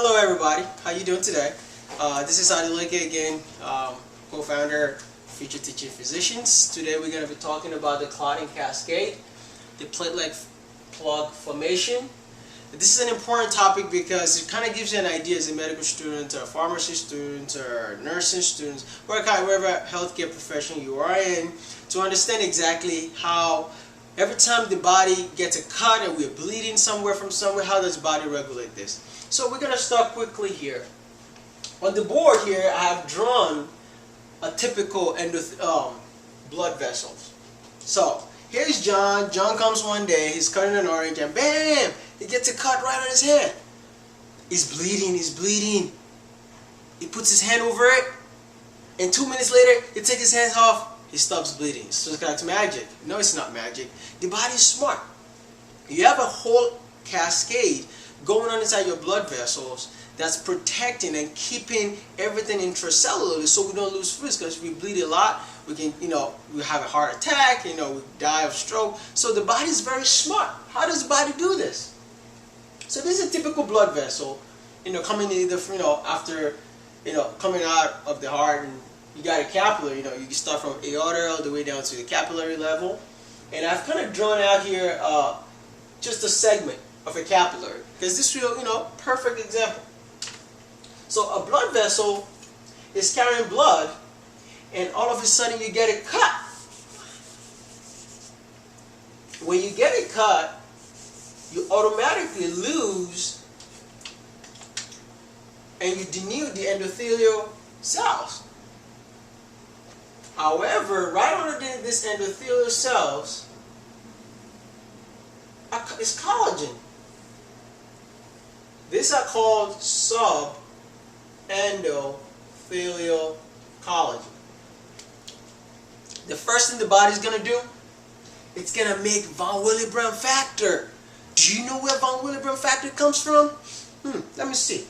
Hello everybody, how you doing today? This is Anticoagulants again, co-founder, Future Teaching Physicians. Today we're going to be talking about the clotting cascade, the platelet plug formation. This is an important topic because it kind of gives you an idea as a medical student, or a pharmacy student, or nursing students, whatever healthcare profession you are in, to understand exactly how every time the body gets a cut and we're bleeding somewhere from somewhere, how does the body regulate this? So we're going to start quickly here. On the board here, I have drawn a typical blood vessels. So here's John. John comes one day, he's cutting an orange, and bam! He gets a cut right on his hand. He's bleeding, he's bleeding. He puts his hand over it, and 2 minutes later, he takes his hands off, he stops bleeding. So it's like magic. No, it's not magic. The body is smart. You have a whole cascade going on inside your blood vessels that's protecting and keeping everything intracellularly so we don't lose fluids, because if we bleed a lot, we can, we have a heart attack, we die of stroke. So the body is very smart. How does the body do this? So this is a typical blood vessel, coming either, after, coming out of the heart, and you got a capillary, you can start from aorta all the way down to the capillary level. And I've kind of drawn out here just a segment of a capillary, because this is perfect example. So a blood vessel is carrying blood, and all of a sudden you get a cut. When you get a cut, you automatically lose and you denude the endothelial cells. However, right underneath this endothelial cells is collagen. These are called subendothelial collagen. The first thing the body's going to do, it's going to make von Willebrand factor. Do you know where von Willebrand factor comes from? Let me see.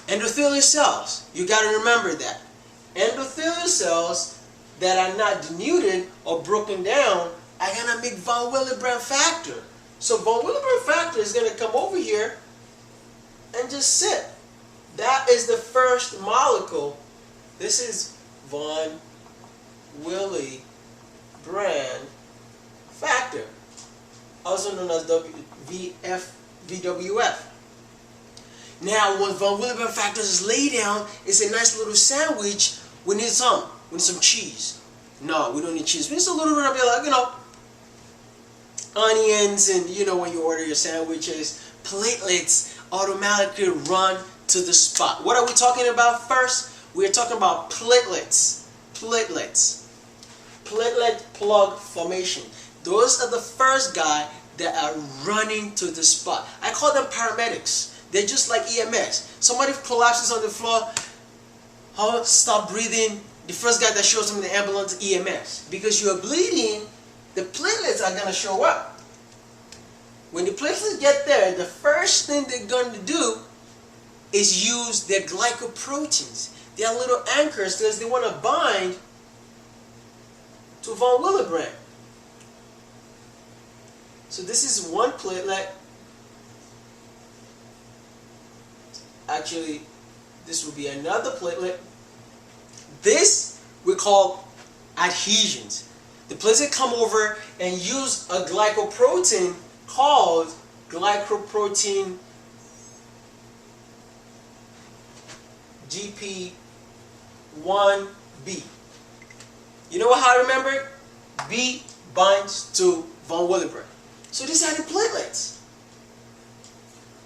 Endothelial cells. You got to remember that. Endothelial cells that are not denuded or broken down are going to make von Willebrand factor. So von Willebrand factor is going to come over here and just sit. That is the first molecule. This is von Willebrand factor, also known as VWF. Now, when von Willebrand factor is laid down, it's a nice little sandwich. We need some cheese. No, we don't need cheese. We need a little bit of, onions, and when you order your sandwiches, platelets automatically run to the spot. What are we talking about first? We're talking about platelets. Platelet plug formation. Those are the first guy that are running to the spot. I call them paramedics. They're just like EMS. Somebody collapses on the floor, stop breathing. The first guy that shows them in the ambulance is EMS. Because you're bleeding, the platelets are going to show up. When the platelets get there, the first thing they're going to do is use their glycoproteins. They are little anchors because they want to bind to von Willebrand. So this is one platelet. Actually, this will be another platelet. This we call adhesions. The platelets come over and use a glycoprotein called glycoprotein GP1B. You know how I remember it? B binds to von Willebrand. So these are the platelets.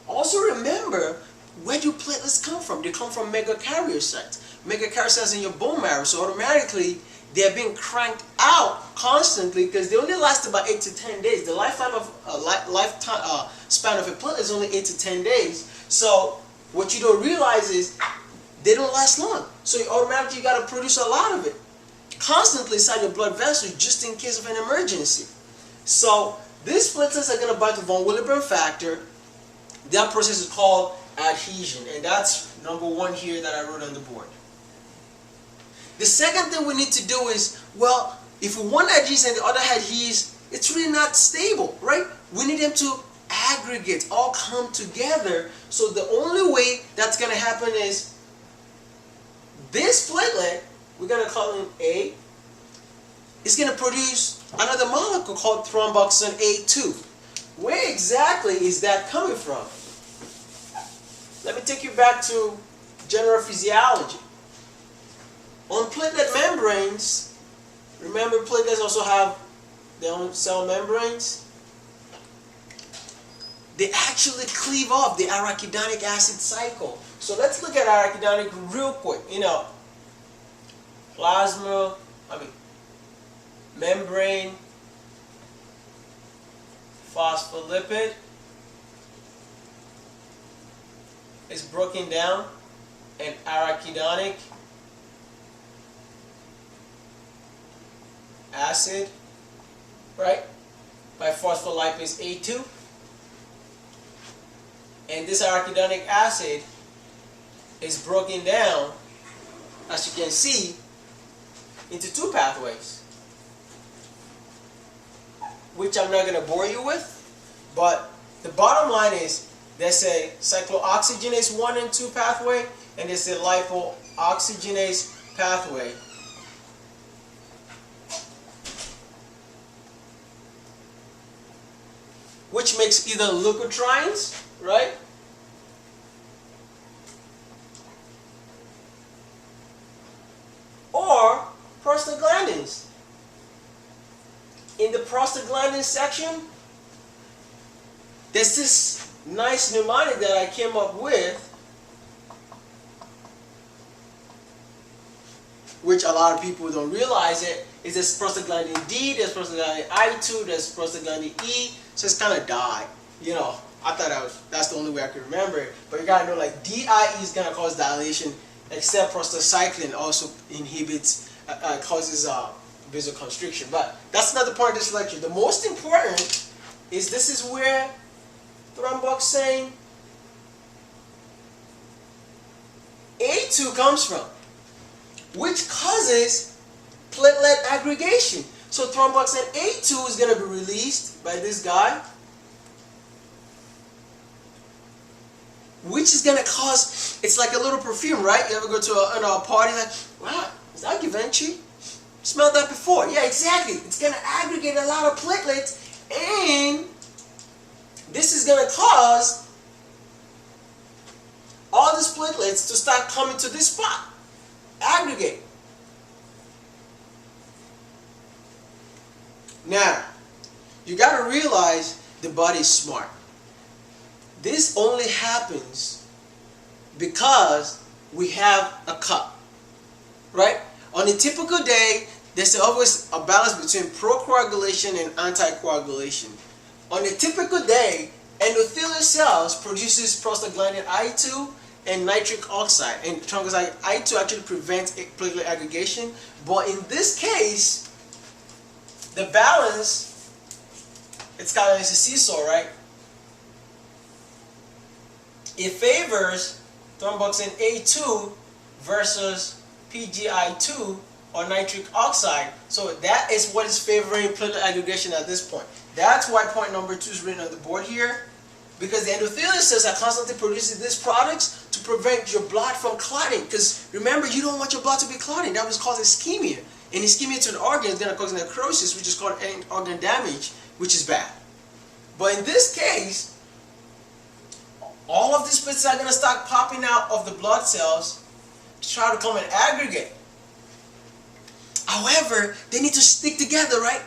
Also remember, where do platelets come from? They come from megakaryocytes. Megakaryocytes in your bone marrow, so automatically they're being cranked out constantly because they only last about 8 to 10 days. The lifetime of span of a platelet is only 8 to 10 days. So what you don't realize is they don't last long. So you automatically got to produce a lot of it constantly inside your blood vessels just in case of an emergency. So these platelets are going to bind to von Willebrand factor. That process is called adhesion, and that's number one here that I wrote on the board. The second thing we need to do is, if one adheres and the other adheres, it's really not stable, right? We need them to aggregate, all come together. So the only way happen is this platelet, we're going to call it A, is going to produce another molecule called thromboxane A2. Where exactly is that coming from? Let me take you back to general physiology. On platelet membranes, remember platelets also have their own cell membranes? They actually cleave off the arachidonic acid cycle. So let's look at arachidonic real quick. Plasma, membrane, phospholipid is broken down, and arachidonic acid, right, by phospholipase A2. And this arachidonic acid is broken down, as you can see, into two pathways, which I'm not going to bore you with, but the bottom line is there's a cyclooxygenase 1 and 2 pathway, and there's a lipoxygenase pathway. Which makes either leukotrienes, right? Or prostaglandins. In the prostaglandin section, there's this nice mnemonic that I came up with, which a lot of people don't realize it, is there's prostaglandin D, there's prostaglandin I2, there's prostaglandin E, so it's kind of died. I thought that's the only way I could remember it, but you gotta know, like, DIE is gonna cause dilation, except prostacyclin also inhibits, causes vasoconstriction. But that's not the point of this lecture. The most important is this is where thromboxane A2 comes from, which causes platelet aggregation. So thromboxane A2 is going to be released by this guy, which is going to cause, it's like a little perfume, right? You ever go to a party, like, wow, is that Givenchy? Smelled that before. Yeah, exactly. It's going to aggregate a lot of platelets, and this is going to cause all these platelets to start coming to this spot, aggregate. Now, you got to realize the body is smart. This only happens because we have a cup, right? On a typical day, there's always a balance between procoagulation and anticoagulation. On a typical day, endothelial cells produces prostaglandin I2 and nitric oxide, and thromboxane I2 actually prevents platelet aggregation. But in this case, the balance, it's kind of a seesaw, right? It favors thromboxane A2 versus PGI2 or nitric oxide. So that is what is favoring platelet aggregation at this point. That's why point number 2 is written on the board here, because the endothelial cells are constantly producing these products to prevent your blood from clotting. Because remember, you don't want your blood to be clotting. That would cause ischemia. And ischemia to an organ is going to cause necrosis, which is called organ damage, which is bad. But in this case, all of these platelets are going to start popping out of the blood cells to try to come and aggregate. However, they need to stick together, right?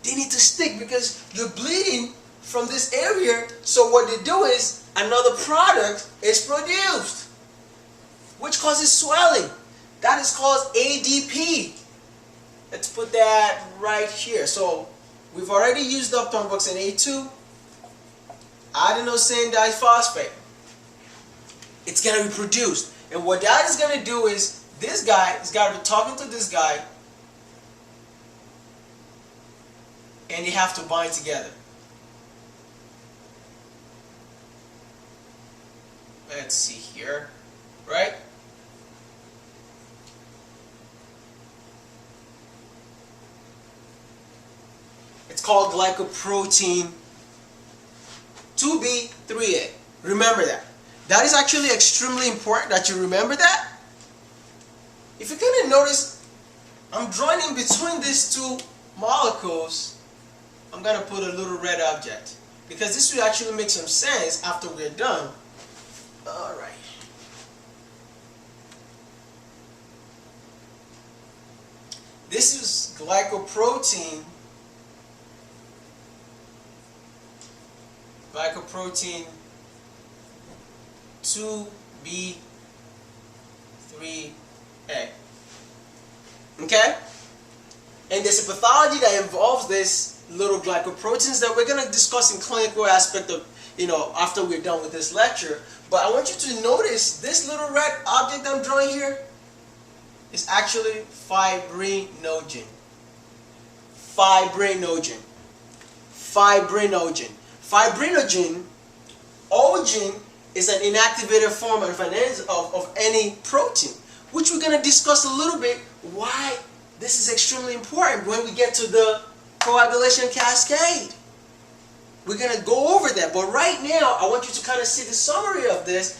They need to stick because you're bleeding from this area. So what they do is another product is produced, which causes swelling. That is called ADP. Let's put that right here. So we've already used up thromboxane A2, adenosine diphosphate. It's going to be produced. And what that is going to do is this guy has got to be talking to this guy, and they have to bind together. Let's see here, right? It's called glycoprotein 2B3A. Remember that. That is actually extremely important that you remember that. If you kind of notice, I'm drawing in between these two molecules. I'm going to put a little red object because this will actually make some sense after we're done. Alright. This is glycoprotein. Glycoprotein 2B3A. Okay? And there's a pathology that involves this little glycoproteins that we're going to discuss in clinical aspect of, after we're done with this lecture. But I want you to notice this little red object I'm drawing here is actually fibrinogen. Fibrinogen. Fibrinogen. Fibrinogen, ogen, is an inactivated form of any protein, which we're going to discuss a little bit why this is extremely important when we get to the coagulation cascade. We're going to go over that, but right now I want you to kind of see the summary of this.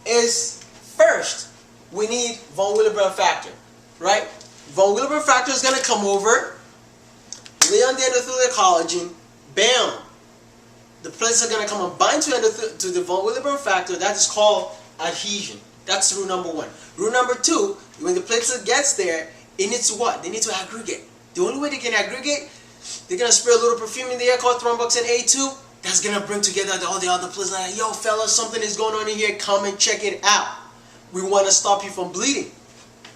Is first, we need von Willebrand factor, right? Von Willebrand factor is going to come over, lay on the endothelial collagen, bam! The platelets are going to come and bind to the von Willebrand factor. That is called adhesion. That's rule number one. Rule number two, when the platelet gets there, it needs to what? They need to aggregate. The only way they can aggregate, they're going to spray a little perfume in the air called thromboxane A2. That's going to bring together all the other platelets. Like, yo, fellas, something is going on in here. Come and check it out. We want to stop you from bleeding.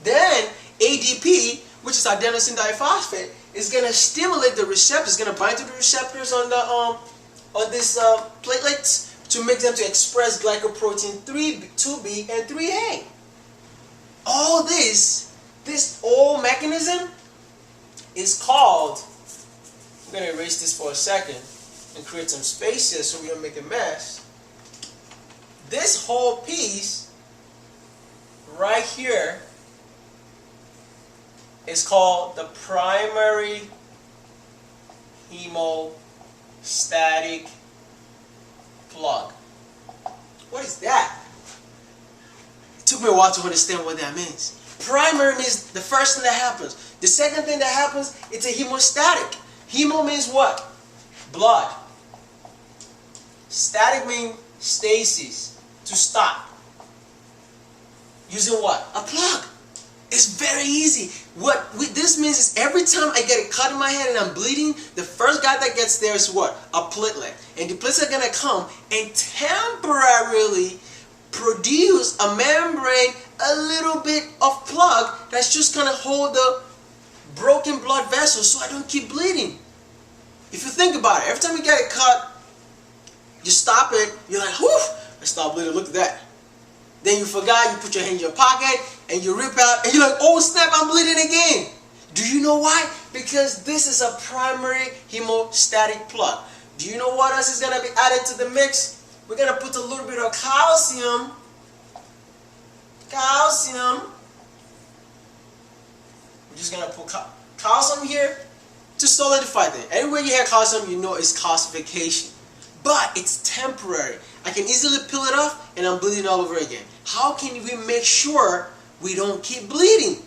Then ADP, which is adenosine diphosphate, is going to stimulate the receptors. It's going to bind to the receptors on the these platelets to make them to express glycoprotein 2B and 3A. All this whole mechanism is called, I'm going to erase this for a second and create some space here so we don't make a mess. This whole piece right here is called the primary hemostatic plug. What is that? It took me a while to understand what that means. Primary means the first thing that happens. The second thing that happens, it's a hemostatic. Hemo means what? Blood. Static means stasis, to stop. Using what? A plug. It's very easy. What this means is every time I get a cut in my head and I'm bleeding, the first guy that gets there is what? A platelet. And the platelets are going to come and temporarily produce a membrane, a little bit of plug that's just going to hold the broken blood vessels so I don't keep bleeding. If you think about it, every time you get a cut, you stop it, you're like, whew, I stopped bleeding, look at that. Then you forgot, you put your hand in your pocket, and you rip out, and you're like, oh snap, I'm bleeding again. Do you know why? Because this is a primary hemostatic plug. Do you know what else is going to be added to the mix? We're going to put a little bit of calcium. Calcium. We're just going to put calcium here to solidify things. Anywhere you hear calcium, you know it's calcification. But it's temporary. I can easily peel it off and I'm bleeding all over again. How can we make sure we don't keep bleeding?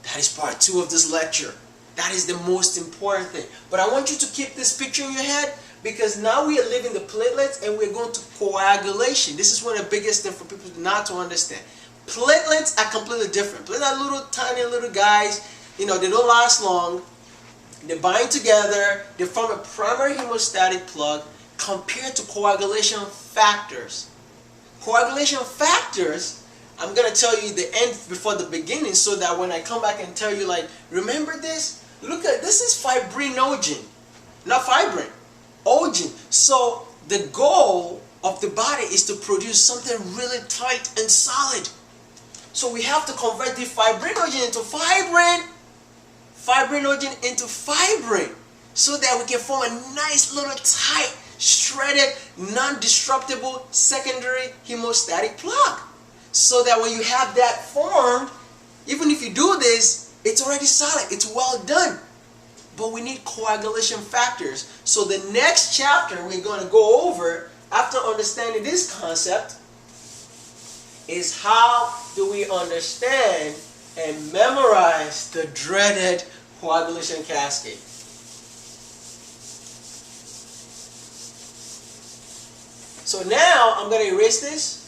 That is part 2 of this lecture. That is the most important thing. But I want you to keep this picture in your head because now we are leaving the platelets and we're going to coagulation. This is one of the biggest things for people not to understand. Platelets are completely different. Platelets are little tiny little guys. They don't last long. They bind together. They form a primary hemostatic plug. Compared to coagulation factors. Coagulation factors, I'm going to tell you the end before the beginning so that when I come back and tell you, like, remember this? Look at this is fibrinogen, not fibrin, ogen. So the goal of the body is to produce something really tight and solid. So we have to convert the fibrinogen into fibrin, fibrinogen into fibrin, so that we can form a nice little tight, shredded, non-disruptible secondary hemostatic plug. So that when you have that formed, even if you do this, it's already solid, it's well done. But we need coagulation factors. So the next chapter we're going to go over, after understanding this concept, is how do we understand and memorize the dreaded coagulation cascade. So now I'm going to erase this.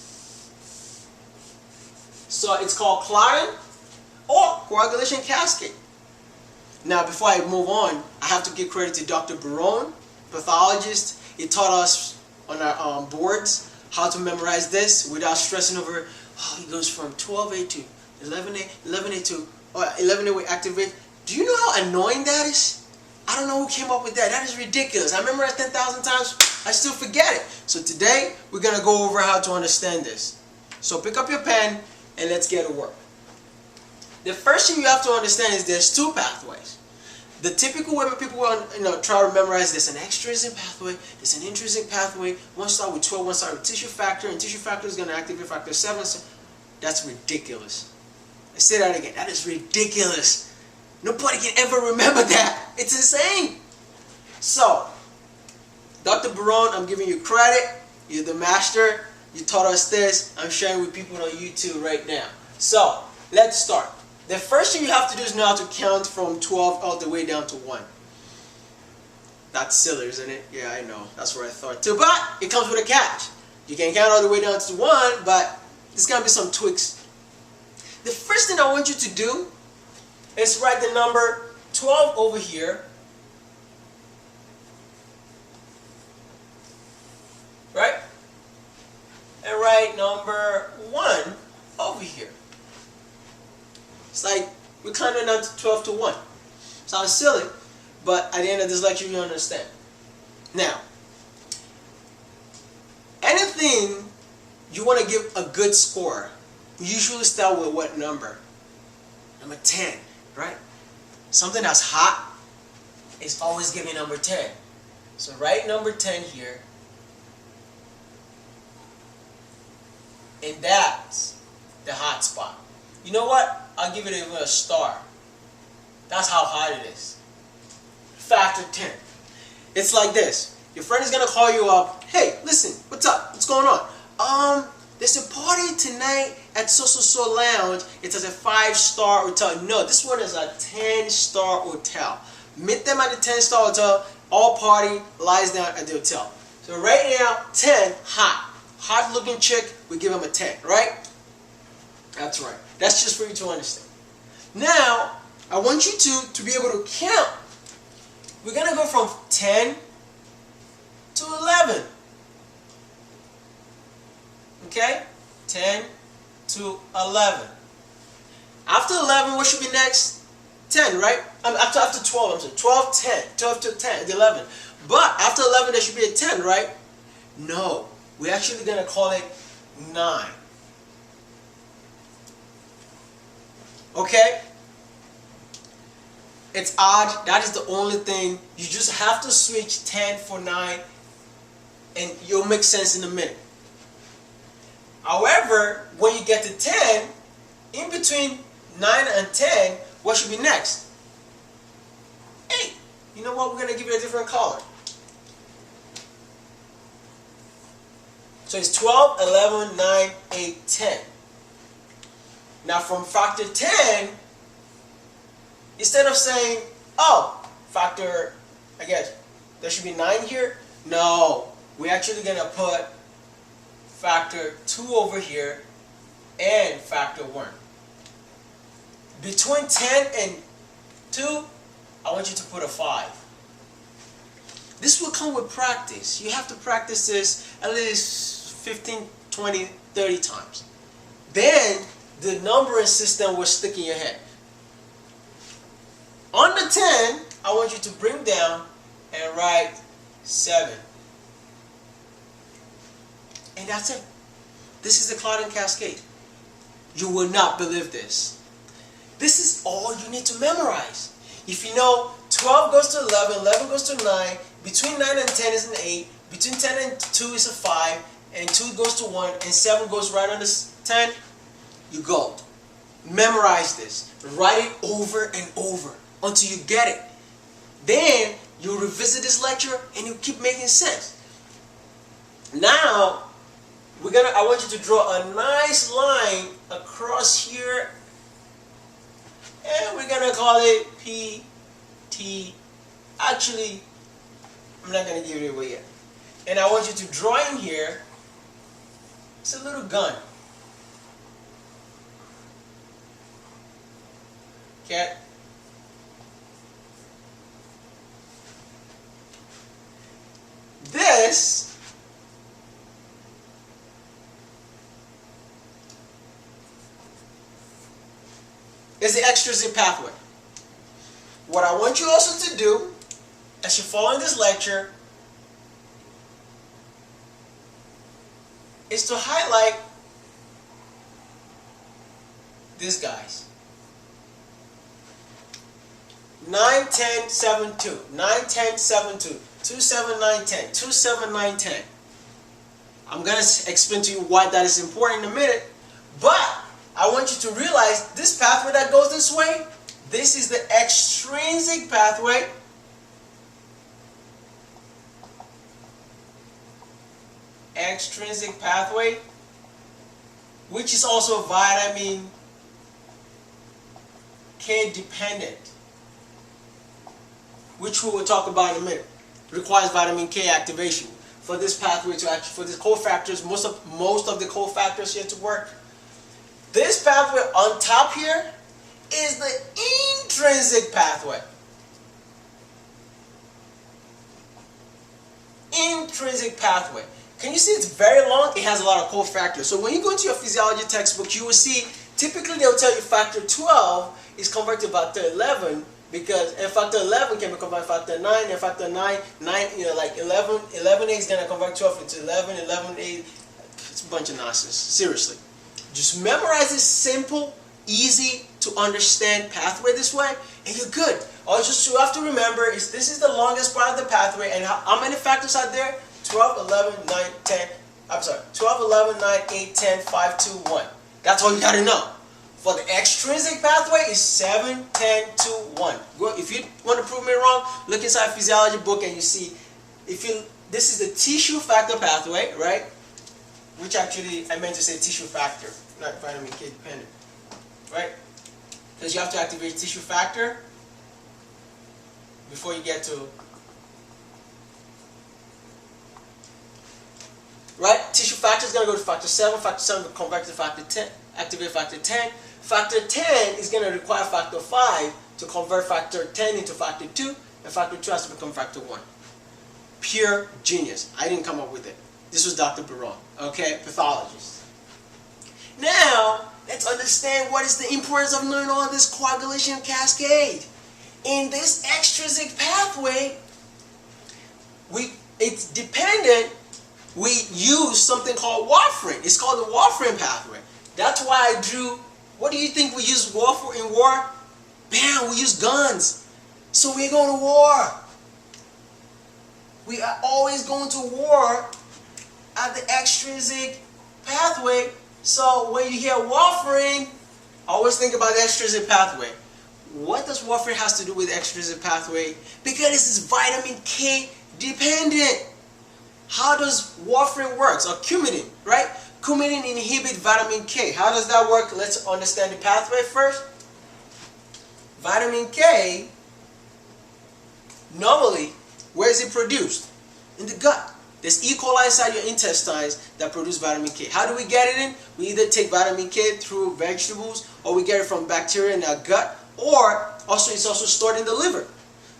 So it's called clotting or coagulation cascade. Now before I move on, I have to give credit to Dr. Barone, pathologist. He taught us on our boards how to memorize this without stressing over, oh, he goes from 12A to 11A, 11A to 11A we activate. Do you know how annoying that is? I don't know who came up with that. That is ridiculous. I memorized 10,000 times. I still forget it. So today we're going to go over how to understand this. So pick up your pen and let's get to work. The first thing you have to understand is there's two pathways. The typical way people try to memorize, there's an extrinsic pathway, there's an intrinsic pathway. One start with 12, one start with tissue factor, and tissue factor is going to activate factor 7. So that's ridiculous. I say that again. That is ridiculous. Nobody can ever remember that. It's insane. So, Dr. Barone, I'm giving you credit. You're the master. You taught us this. I'm sharing with people on YouTube right now. So, let's start. The first thing you have to do is know how to count from 12 all the way down to 1. That's silly, isn't it? Yeah, I know. That's what I thought too. But it comes with a catch. You can count all the way down to 1, but there's going to be some tweaks. The first thing I want you to do is write the number 12 over here. Right? And write number 1 over here. It's like we're counting down to 12 to 1. Sounds silly, but at the end of this lecture you understand. Now, anything you want to give a good score, you usually start with what number? Number 10, right? Something that's hot is always giving number 10. So write number 10 here. And that's the hot spot. You know what? I'll give it even a star. That's how hot it is. Factor 10. It's like this. Your friend is going to call you up. Hey, listen, what's up? What's going on? There's a party tonight at so lounge. It's at a 5-star hotel. No, this one is a 10-star hotel. Meet them at the 10-star hotel. All party lies down at the hotel. So right now, 10, hot. Hot looking chick, we give him a 10, right? That's right. That's just for you to understand. Now, I want you to be able to count. We're going to go from 10 to 11. Okay? 10 to 11. After 11, what should be next? 10, right? After 12, I'm sorry. 12, 10. 12 to 10, 11. But after 11, there should be a 10, right? No. We're actually going to call it 9. Okay? It's odd. That is the only thing. You just have to switch 10 for 9 and you'll make sense in a minute. However, when you get to 10, in between 9 and 10, what should be next? 8. You know what? We're going to give it a different color. So it's 12, 11, 9, 8, 10. Now from factor 10, instead of saying, oh, factor, I guess, there should be 9 here. No, we're actually going to put factor 2 over here and factor 1. Between 10 and 2, I want you to put a 5. This will come with practice. You have to practice this at least 15, 20, 30 times. Then the numbering system will stick in your head. On the 10, I want you to bring down and write 7. And that's it. This is the clotting cascade. You will not believe this. This is all you need to memorize. If you know 12 goes to 11, 11 goes to 9, between 9 and 10 is an 8, between 10 and 2 is a 5, and 2 goes to 1, and 7 goes right on this 10, you go. Memorize this. Write it over and over until you get it. Then you revisit this lecture and you keep making sense. Now, I want you to draw a nice line across here, and we're gonna call it PT. Actually, I'm not gonna give it away yet. And I want you to draw in here, it's a little gun. Okay? This is the extrinsic pathway. What I want you also to do, as you're following this lecture, is to highlight these guys. 9, 10, 7, 2, 9, 10, 7, 2, 2, 7, 9, 10, 2, 7, 9, 10. I'm going to explain to you why that is important in a minute, but I want you to realize this pathway that goes this way, this is the extrinsic pathway. Extrinsic pathway, which is also vitamin K dependent, which we will talk about in a minute. Requires vitamin K activation for this pathway to act, for the cofactors, most of the cofactors here to work. This pathway on top here is the intrinsic pathway. Intrinsic pathway. Can you see it's very long? It has a lot of cofactors. So when you go into your physiology textbook, you will see typically they'll tell you factor 12 is converted to factor 11, because and factor 11 can be converted to factor 9, and factor 9, like 11A is going to convert 12 into 11, 11A, it's a bunch of nonsense. Seriously. Just memorize this simple, easy to understand pathway this way, and you're good. All you have to remember is this is the longest part of the pathway, and how many factors are there? 12, 11, 9, 10, I'm sorry, 12, 11, 9, 8, 10, 5, 2, 1. That's all you got to know. For the extrinsic pathway is 7, 10, 2, 1. If you want to prove me wrong, look inside physiology book and you see, this is the tissue factor pathway, right? Which actually, I meant to say tissue factor, not vitamin K dependent, right? Because you have to activate tissue factor before you get to, right? Tissue factor is going to go to factor 7 will convert to factor 10, activate factor 10. Factor 10 is going to require factor 5 to convert factor 10 into factor 2, and factor 2 has to become factor 1. Pure genius. I didn't come up with it. This was Dr. Baron, okay, pathologist. Now, let's understand what is the importance of knowing all this coagulation cascade. In this extrinsic pathway, it's dependent. We use something called warfarin. It's called the warfarin pathway. That's why I drew. What do you think we use warfarin in war? Bam, we use guns. So we're going to war. We are always going to war at the extrinsic pathway. So when you hear warfarin, always think about the extrinsic pathway. What does warfarin has to do with the extrinsic pathway? Because this is vitamin K dependent. How does warfarin work? Or coumadin, right? Coumadin inhibits vitamin K. How does that work? Let's understand the pathway first. Vitamin K, normally, where is it produced? In the gut. There's E. coli inside your intestines that produce vitamin K. How do we get it in? We either take vitamin K through vegetables, or we get it from bacteria in our gut, or also it's also stored in the liver.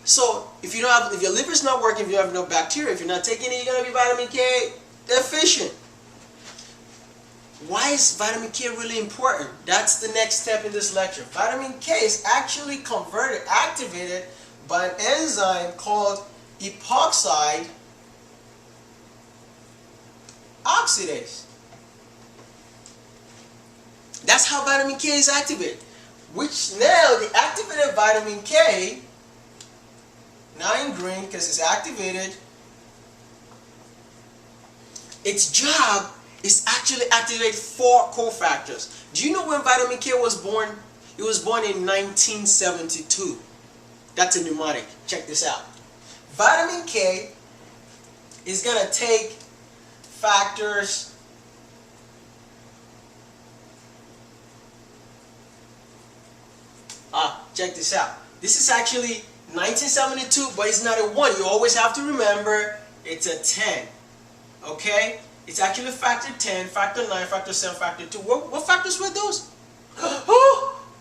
So if your liver is not working, if you have no bacteria, if you're not taking it, you're going to be vitamin K deficient. Why is vitamin K really important? That's the next step in this lecture. Vitamin K is actually activated by an enzyme called epoxide oxidase. That's how vitamin K is activated. Which now, the activated vitamin K, now in green because it's activated, its job is actually activate 4 cofactors. Do you know when vitamin K was born? It was born in 1972. That's a mnemonic. Check this out. Vitamin K is going to take factors check this out. This is actually 1972, but it's not a 1. You always have to remember it's a 10. Okay? It's actually factor 10, factor 9, factor 7, factor 2. What factors were those?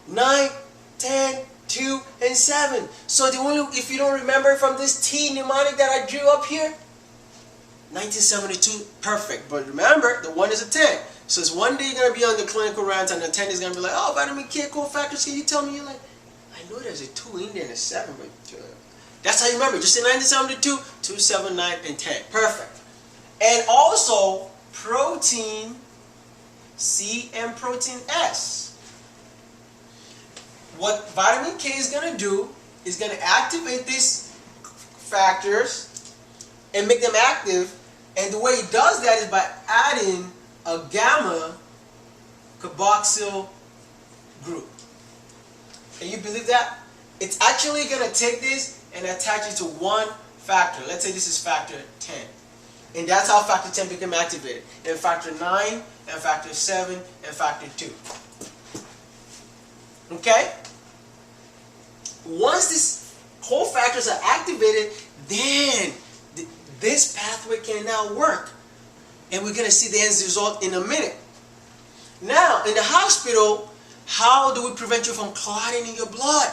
9, 10, 2, and 7. So the only, if you don't remember from this T mnemonic that I drew up here, 1972, perfect. But remember, the 1 is a 10. So it's one day you're going to be on the clinical rounds and the 10 is going to be like, oh, vitamin K cofactors, can you tell me? You're like, I know there's a 2 in there and a 7, but that's how you remember. Just say 1972, 2, 7, 9, and 10. Perfect. And also, protein C and protein S. What vitamin K is going to do is going to activate these factors and make them active. And the way it does that is by adding a gamma carboxyl group. Can you believe that? It's actually going to take this and attach it to one factor. Let's say this is factor 10. And that's how factor 10 became activated. And factor 9, and factor 7, and factor 2. Okay? Once these cofactors are activated, then this pathway can now work. And we're going to see the end result in a minute. Now, in the hospital, how do we prevent you from clotting in your blood?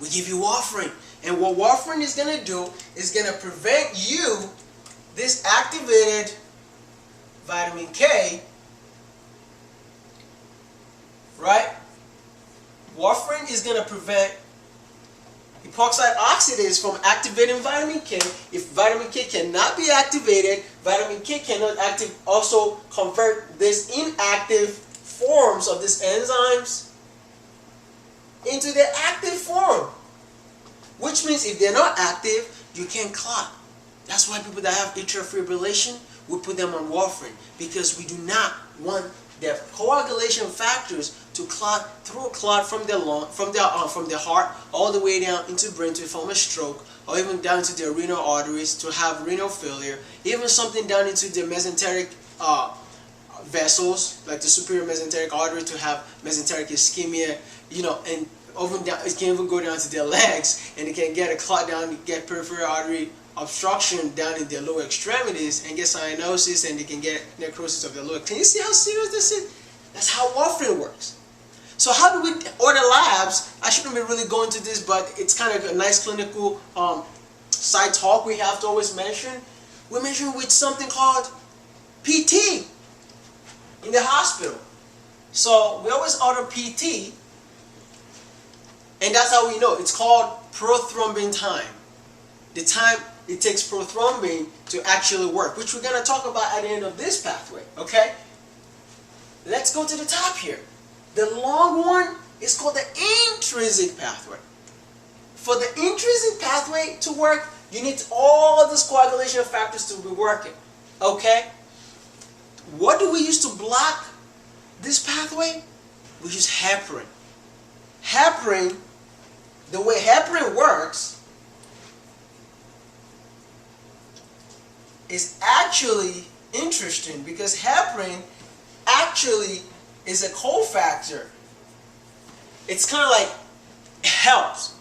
We give you warfarin. And what warfarin is going to do is going to prevent you, this activated vitamin K, right? Warfarin is going to prevent epoxide oxidase from activating vitamin K. If vitamin K cannot be activated, vitamin K cannot also convert this inactive forms of these enzymes into their active form. Which means if they're not active, you can't clot. That's why people that have atrial fibrillation, we put them on warfarin, because we do not want their coagulation factors to clot through a clot from their lung, from their heart all the way down into the brain to form a stroke, or even down into their renal arteries to have renal failure, even something down into the mesenteric vessels like the superior mesenteric artery to have mesenteric ischemia, and even down, it can even go down to their legs, and it can get a clot down, get peripheral artery obstruction down in their lower extremities and get cyanosis, and they can get necrosis of their lower. Can you see how serious this is? That's how warfarin works. So how do we order labs? I shouldn't be really going to this, but it's kind of a nice clinical side talk we have to always mention. We mention with something called PT in the hospital. So we always order PT, and that's how we know. It's called prothrombin time. The time it takes prothrombin to actually work, which we're going to talk about at the end of this pathway, okay? Let's go to the top here. The long one is called the intrinsic pathway. For the intrinsic pathway to work, you need all these coagulation factors to be working, okay? What do we use to block this pathway? We use heparin. Heparin, the way heparin works is actually interesting, because heparin actually is a cofactor. It's kind of like helps.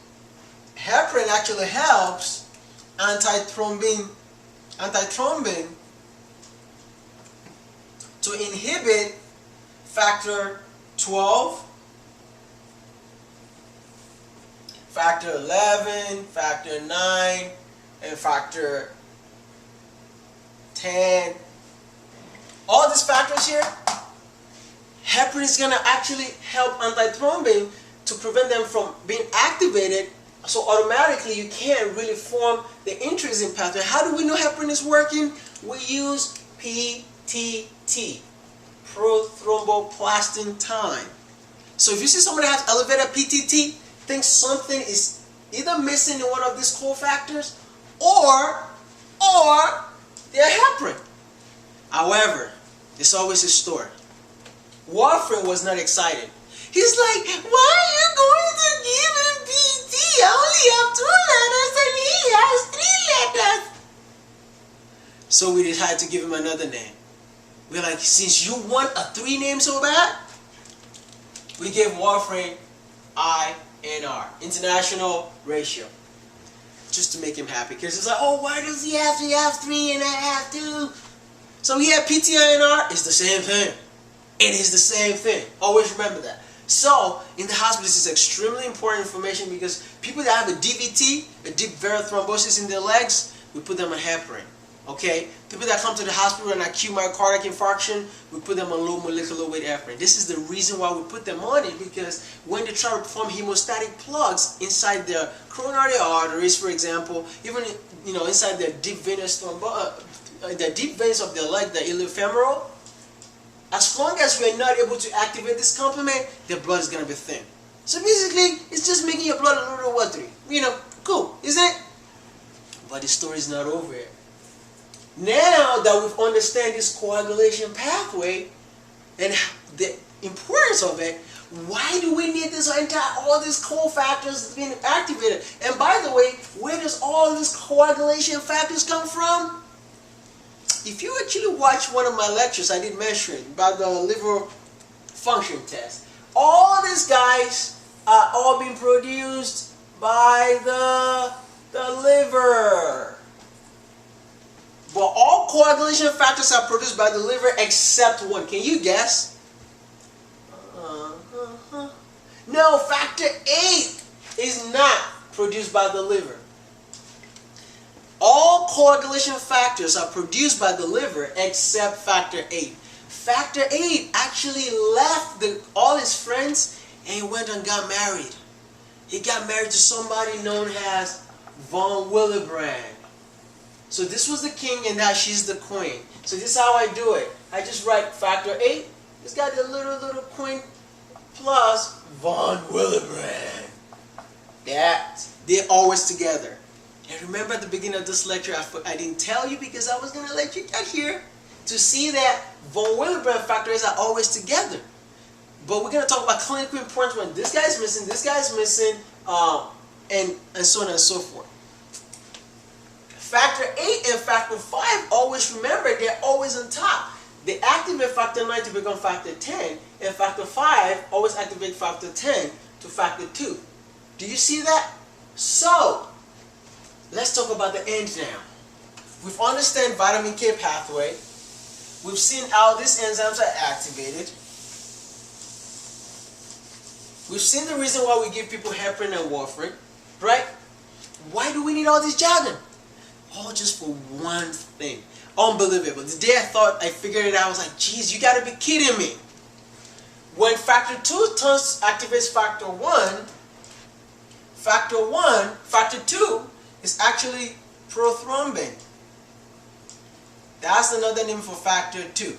Heparin actually helps antithrombin to inhibit factor 12, factor 11, factor 9, and factor 10. All these factors here, heparin is going to actually help antithrombin to prevent them from being activated, so automatically you can't really form the intrinsic pathway. How do we know heparin is working? We use PTT, prothromboplastin time. So if you see somebody has elevated PTT, think something is either missing in one of these cofactors, or they're heparin. However, there's always a story. Warfarin was not excited. He's like, why are you going to give him PT? I only have 2 letters and he has 3 letters. So we decided to give him another name. we're like, since you want a 3 name so bad, we gave warfarin INR, international ratio, just to make him happy. Because it's like, oh, why does he have to have 3 and I have 2? So he had PTINR, it's the same thing. It is the same thing. Always remember that. So, in the hospital, this is extremely important information because people that have a DVT, a deep vein thrombosis in their legs, we put them on heparin. Okay? People that come to the hospital with an acute myocardial infarction, we put them on low molecular weight heparin. This is the reason why we put them on it, because when they try to perform hemostatic plugs inside their coronary arteries, for example, even inside their deep venous the deep veins of their leg, the iliofemoral, as long as we're not able to activate this complement, the blood is going to be thin. So basically, it's just making your blood a little watery. Cool, isn't it? But the story is not over yet. Now that we've understand this coagulation pathway and the importance of it, why do we need all these cofactors being activated? And by the way, where does all these coagulation factors come from? If you actually watch one of my lectures, I did mention about the liver function test. All these guys are all being produced by the liver. But all coagulation factors are produced by the liver except one. Can you guess? No, factor 8 is not produced by the liver. All coagulation factors are produced by the liver except factor 8. Factor 8 actually left all his friends and he went and got married. He got married to somebody known as von Willebrand. So this was the king and now she's the queen. So this is how I do it. I just write factor 8. It's got the little queen plus von Willebrand. They're always together. And remember at the beginning of this lecture, I didn't tell you because I was going to let you get here to see that von Willebrand factors are always together. But we're going to talk about clinical importance when this guy's missing, and so on and so forth. Factor 8 and factor 5, always remember, they're always on top. They activate factor 9 to become factor 10, and factor 5 always activate factor 10 to factor 2. Do you see that? So, let's talk about the end now. We've understand vitamin K pathway. We've seen how these enzymes are activated. We've seen the reason why we give people heparin and warfarin, right? Why do we need all this jargon? All just for one thing. Unbelievable. The day I thought I figured it out, I was like, geez, you gotta be kidding me. When factor 2 activates factor 1, factor 2 is actually prothrombin. That's another name for factor 2.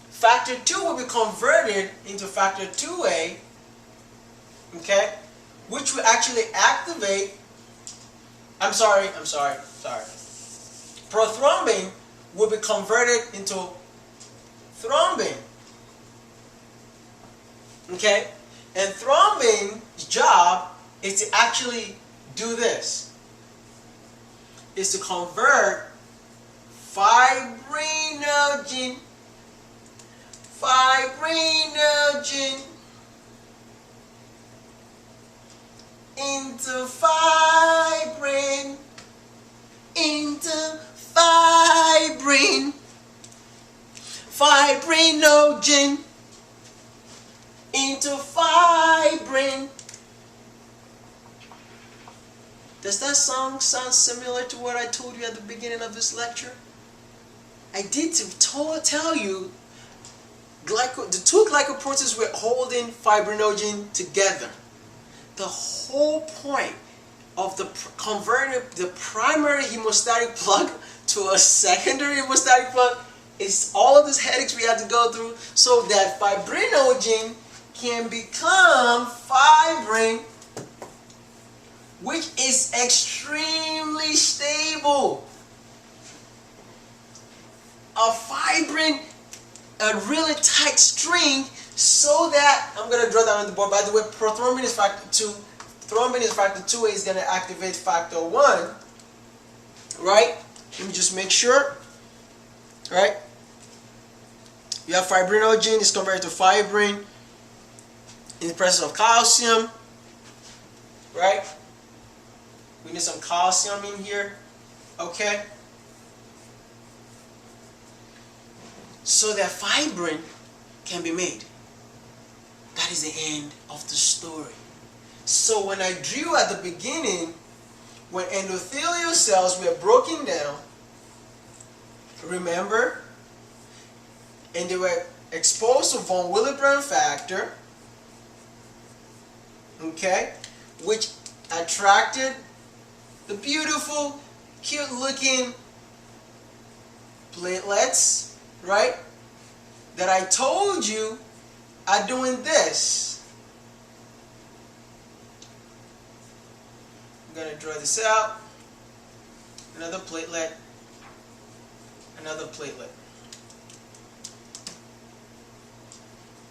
Factor 2 will be converted into factor 2A, okay, which will actually activate, prothrombin will be converted into thrombin, okay, and thrombin's job is to actually do this, is to convert fibrinogen into fibrin, fibrinogen into fibrin. Does that song sound similar to what I told you at the beginning of this lecture? I did tell you the two glycoproteins were holding fibrinogen together. The whole point of converting the primary hemostatic plug to a secondary hemostatic plug is all of these headaches we had to go through so that fibrinogen can become fibrin, which is extremely stable. A fibrin, a really tight string, so that, I'm going to draw that on the board. By the way, prothrombin is factor 2. Thrombin is factor 2A, is going to activate factor 1. Right? Let me just make sure. Right? You have fibrinogen is converted to fibrin in the presence of calcium, right? We need some calcium in here, okay? So that fibrin can be made. That is the end of the story. So when I drew at the beginning, when endothelial cells were broken down, remember, and they were exposed to von Willebrand factor, okay, which attracted the beautiful, cute-looking platelets, right, that I told you are doing this. I'm going to draw this out. Another platelet. Another platelet.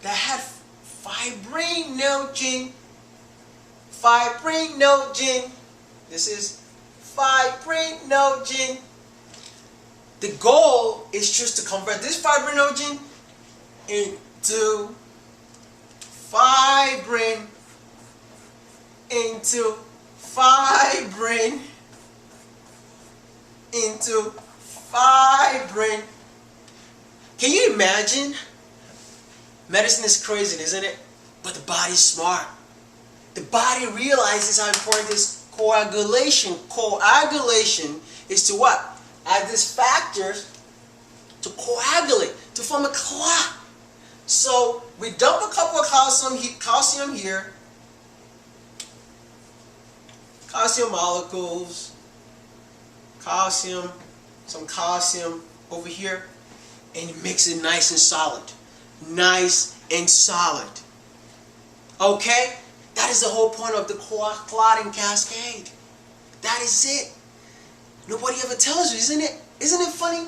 That had fibrinogen. Fibrinogen. This is fibrinogen. The goal is just to convert this fibrinogen into fibrin, into fibrin, into fibrin. Can you imagine? Medicine is crazy, isn't it? But the body's smart. The body realizes how important this coagulation. Coagulation is to what? Add these factors to coagulate, to form a clot. So we dump a couple of calcium here, calcium molecules, calcium, some calcium over here, and you mix it nice and solid. Nice and solid. Okay? That is the whole point of the clotting cascade. That is it. Nobody ever tells you, isn't it? Isn't it funny?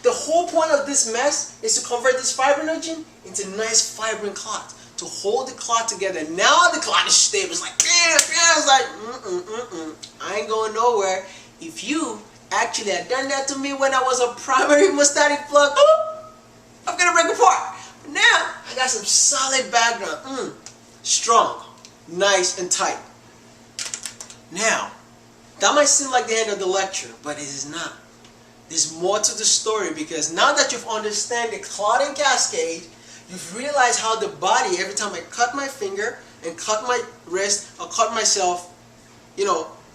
The whole point of this mess is to convert this fibrinogen into nice fibrin clot, to hold the clot together. Now the clot is stable. It's like, bam, bam. It's like, I ain't going nowhere. If you actually had done that to me when I was a primary hemostatic plug, I'm going to break apart. But now, I got some solid background. Strong, nice, and tight. Now, that might seem like the end of the lecture, but it is not. There's more to the story, because now that you've understood the clotting cascade, you've realized how the body, every time I cut my finger and cut my wrist or cut myself,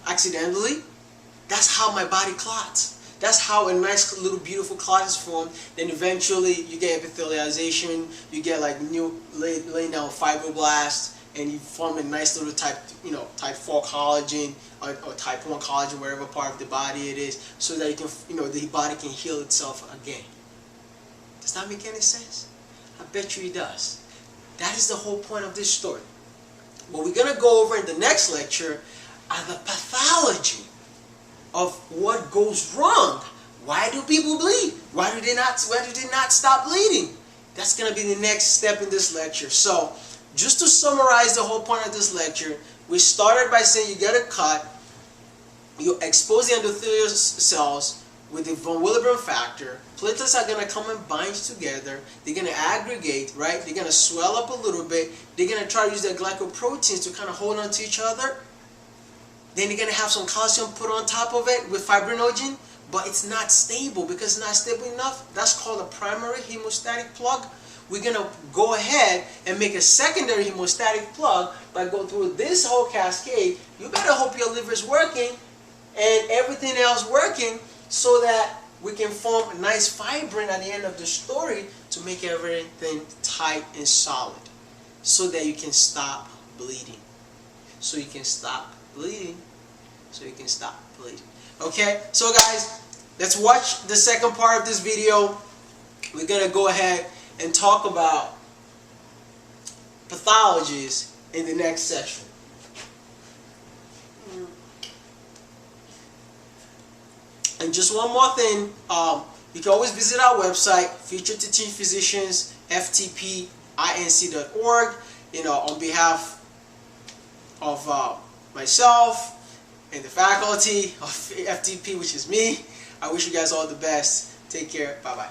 accidentally, that's how my body clots. That's how a nice little beautiful clot is formed. Then eventually you get epithelialization, you get like laying down fibroblasts, and you form a nice little type 4 collagen or type 1 collagen, wherever part of the body it is, so that you can, the body can heal itself again. Does that make any sense? I bet you it does. That is the whole point of this story. What we're going to go over in the next lecture are the pathology of what goes wrong. Why do people bleed? Why do they not stop bleeding? That's going to be the next step in this lecture. So, just to summarize the whole point of this lecture, we started by saying you get a cut, you expose the endothelial cells with the von Willebrand factor, platelets are going to come and bind together, they're going to aggregate, right? They're going to swell up a little bit, they're going to try to use their glycoproteins to kind of hold on to each other. Then you're going to have some calcium put on top of it with fibrinogen, but it's not stable because it's not stable enough. That's called a primary hemostatic plug. We're going to go ahead and make a secondary hemostatic plug by going through this whole cascade. You better hope your liver is working and everything else working, so that we can form a nice fibrin at the end of the story to make everything tight and solid, so that you can stop bleeding. So you can stop bleeding. So you can stop bleeding. Okay, so guys, let's watch the second part of this video. We're going to go ahead and talk about pathologies in the next session. And just one more thing, you can always visit our website, Future Teaching Physicians, ftpinc.org, on behalf of myself and the faculty of FTP, which is me. I wish you guys all the best. Take care. Bye-bye.